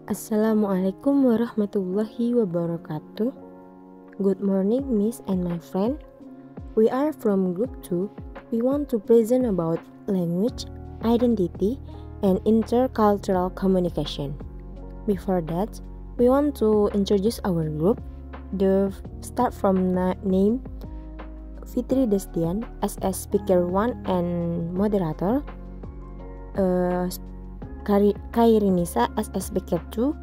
Assalamualaikum warahmatullahi wabarakatuh. Good morning, Miss and my friend. We are from Group 2. We want to present about language, identity, and intercultural communication. Before that, we want to introduce our group. The start from name Fitri Destian as speaker 1 and moderator. Kairinisa as speaker 2,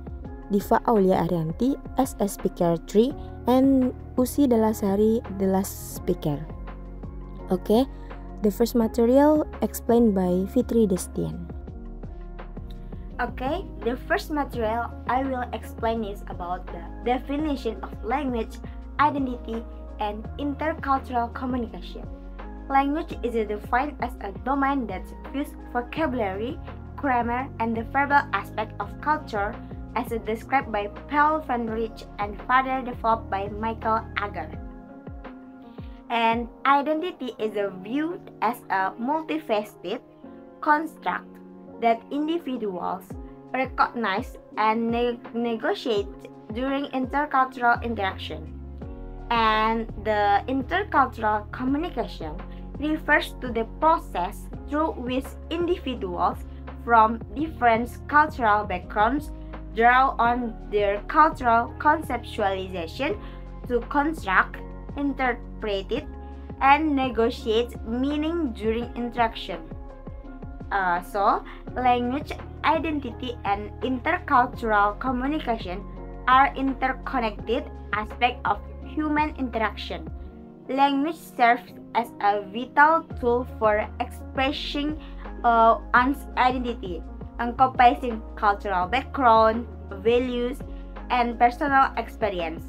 Diva Aulia Arianti as speaker 3, and Usi Dalasari the last speaker. Okay, the first material explained by Fitri Destian. Okay, the first material I will explain is about the definition of language, identity, and intercultural communication. Language is defined as a domain that views vocabulary, grammar, and the verbal aspect of culture as described by Paul Friedrich and further developed by Michael Agar. And identity is viewed as a multifaceted construct that individuals recognize and negotiate during intercultural interaction. And the intercultural communication refers to the process through which individuals from different cultural backgrounds draw on their cultural conceptualization to construct, interpret it, and negotiate meaning during interaction. So, language, identity, and intercultural communication are interconnected aspects of human interaction. Language serves as a vital tool for expressing one's identity, encompassing cultural background, values, and personal experience.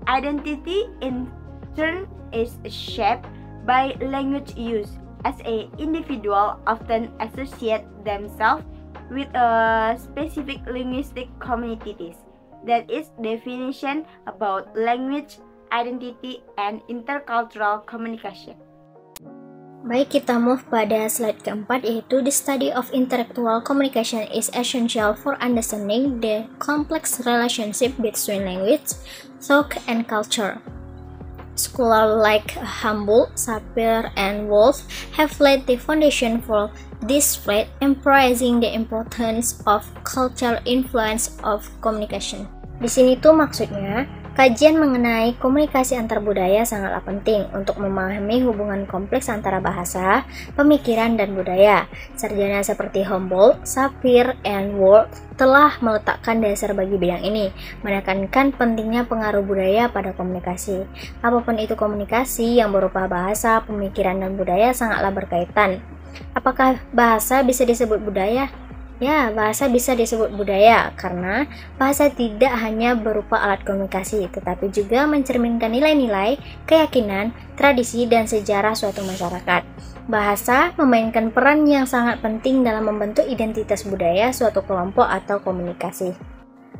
Identity, in turn, is shaped by language use, as an individual often associate themselves with a specific linguistic communities. That is definition about language, identity, and intercultural communication. Baik, kita move pada slide keempat, yaitu the study of intercultural communication is essential for understanding the complex relationship between language, thought, and culture. Scholars like Humboldt, Sapir, and Wolff have laid the foundation for this field, emphasizing the importance of cultural influence of communication. Di sini tuh maksudnya, kajian mengenai komunikasi antar budaya sangatlah penting untuk memahami hubungan kompleks antara bahasa, pemikiran, dan budaya. Sarjana seperti Humboldt, Sapir, and Wolff telah meletakkan dasar bagi bidang ini, menekankan pentingnya pengaruh budaya pada komunikasi. Apapun itu komunikasi yang berupa bahasa, pemikiran, dan budaya sangatlah berkaitan. Apakah bahasa bisa disebut budaya? Ya, bahasa bisa disebut budaya karena bahasa tidak hanya berupa alat komunikasi, tetapi juga mencerminkan nilai-nilai, keyakinan, tradisi, dan sejarah suatu masyarakat. Bahasa memainkan peran yang sangat penting dalam membentuk identitas budaya suatu kelompok atau komunikasi.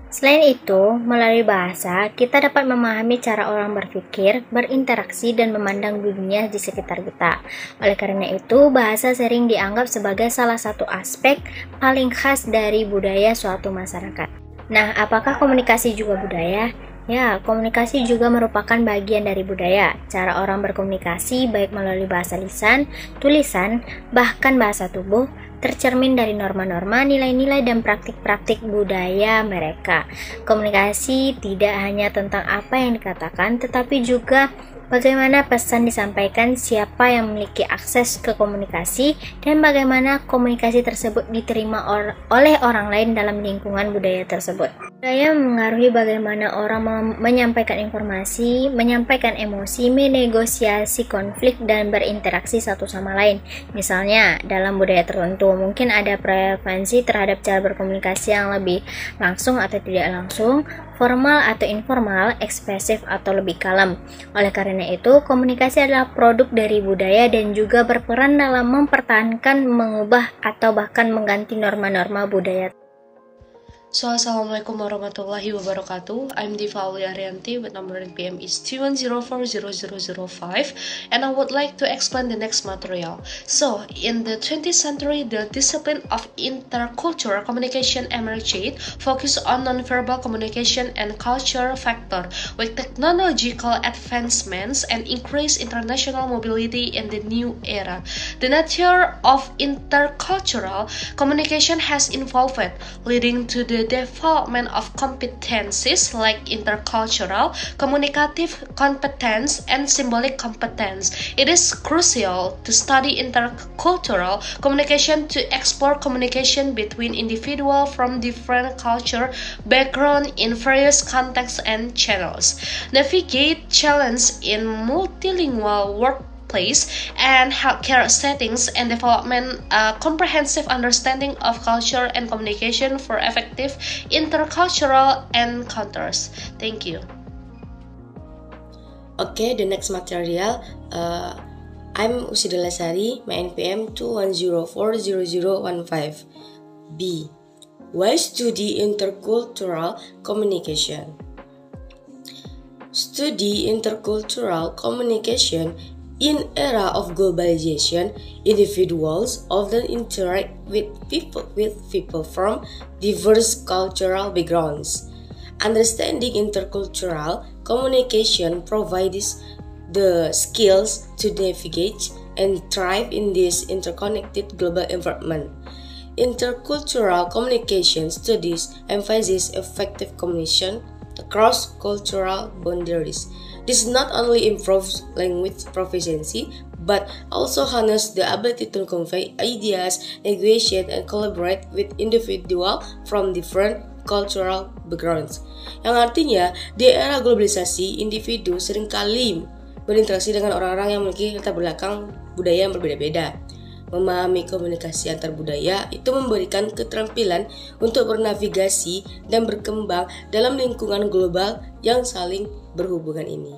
Selain itu, melalui bahasa, kita dapat memahami cara orang berpikir, berinteraksi, dan memandang dunia di sekitar kita. Oleh karena itu, bahasa sering dianggap sebagai salah satu aspek paling khas dari budaya suatu masyarakat. Nah, apakah komunikasi juga budaya? Ya, komunikasi juga merupakan bagian dari budaya. Cara orang berkomunikasi baik melalui bahasa lisan, tulisan, bahkan bahasa tubuh, tercermin dari norma-norma, nilai-nilai, dan praktik-praktik budaya mereka. Komunikasi tidak hanya tentang apa yang dikatakan, tetapi juga bagaimana pesan disampaikan, siapa yang memiliki akses ke komunikasi, dan bagaimana komunikasi tersebut diterima oleh orang lain dalam lingkungan budaya tersebut. Budaya mengaruhi bagaimana orang menyampaikan informasi, menyampaikan emosi, menegosiasi konflik, dan berinteraksi satu sama lain. Misalnya, dalam budaya tertentu, mungkin ada preferensi terhadap cara berkomunikasi yang lebih langsung atau tidak langsung, formal atau informal, ekspresif atau lebih kalem. Oleh karena itu, komunikasi adalah produk dari budaya dan juga berperan dalam mempertahankan, mengubah, atau bahkan mengganti norma-norma budaya. So, Assalamualaikum warahmatullahi wabarakatuh. I'm Diva Aulia Arianti with number NPM is 21040005, and I would like to explain the next material. So, in the 20th century, the discipline of intercultural communication emerged, focused on nonverbal communication and culture factor. With technological advancements and increased international mobility in the new era, the nature of intercultural communication has evolved, leading to the development of competencies like intercultural, communicative competence, and symbolic competence. It is crucial to study intercultural communication to explore communication between individuals from different culture backgrounds in various contexts and channels, navigate challenges in multilingual workplace and healthcare settings, and development a comprehensive understanding of culture and communication for effective intercultural encounters. Thank you. Okay, the next material. I'm Usida Lasari, my NPM 21040015. B. Why study intercultural communication? Study intercultural communication. In era of globalization, individuals often interact with people from diverse cultural backgrounds. Understanding intercultural communication provides the skills to navigate and thrive in this interconnected global environment. Intercultural communication studies emphasize effective communication across cultural boundaries. This not only improves language proficiency, but also harnesses the ability to convey ideas, negotiate, and collaborate with individuals from different cultural backgrounds. Yang artinya, di era globalisasi, individu seringkali berinteraksi dengan orang-orang yang memiliki latar belakang budaya yang berbeda-beda. Memahami komunikasi antar budaya itu memberikan keterampilan untuk bernavigasi dan berkembang dalam lingkungan global yang saling berhubungan ini.